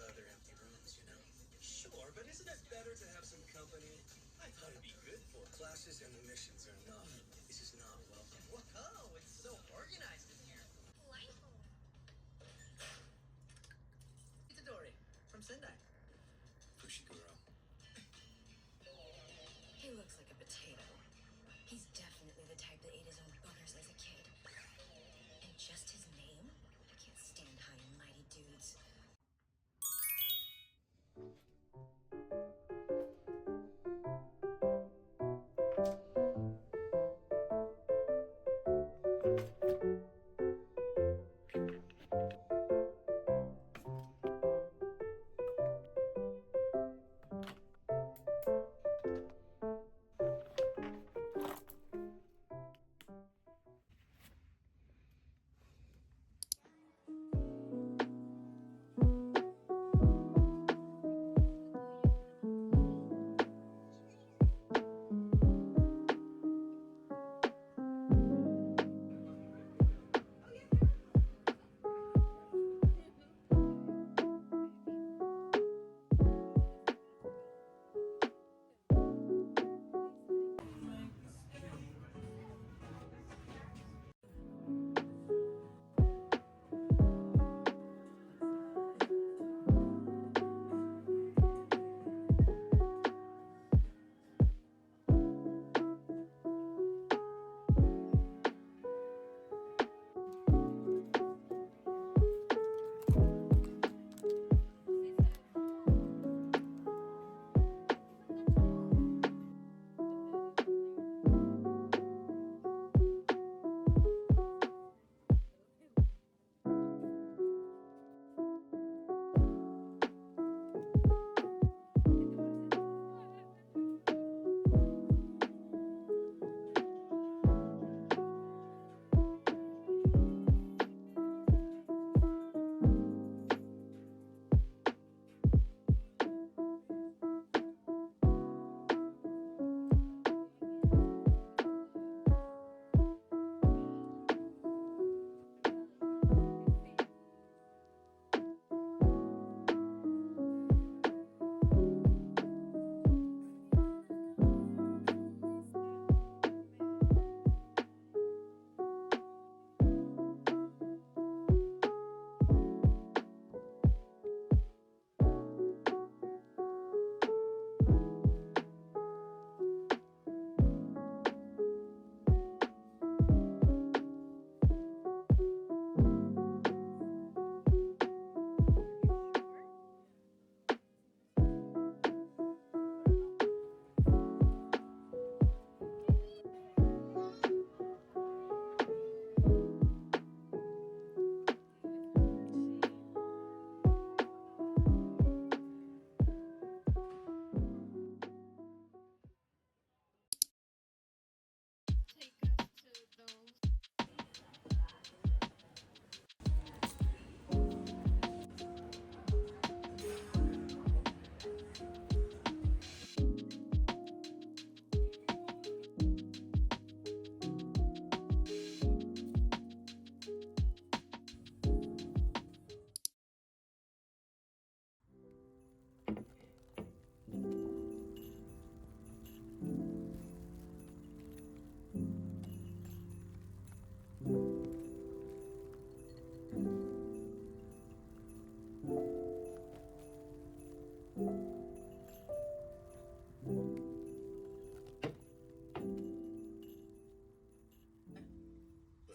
to other empty rooms, you know? Sure, but isn't it better to have some company? I thought it'd be good for Classes and the missions are enough. This is not welcome. Whoa, it's so organized in here. Delightful. Itadori from Sendai. Fushiguro. He looks like a potato. He's definitely the type that ate his own boogers as a kid. And just his name? I can't stand high and mighty dudes.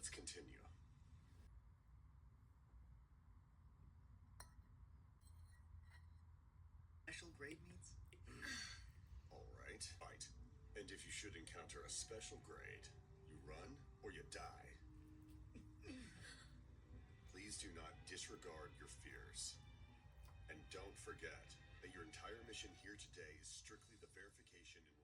Let's continue. Special grade meats? All right. Right. And if you should encounter a special grade, you run or you die. Please do not disregard your fears. And don't forget that your entire mission here today is strictly the verification and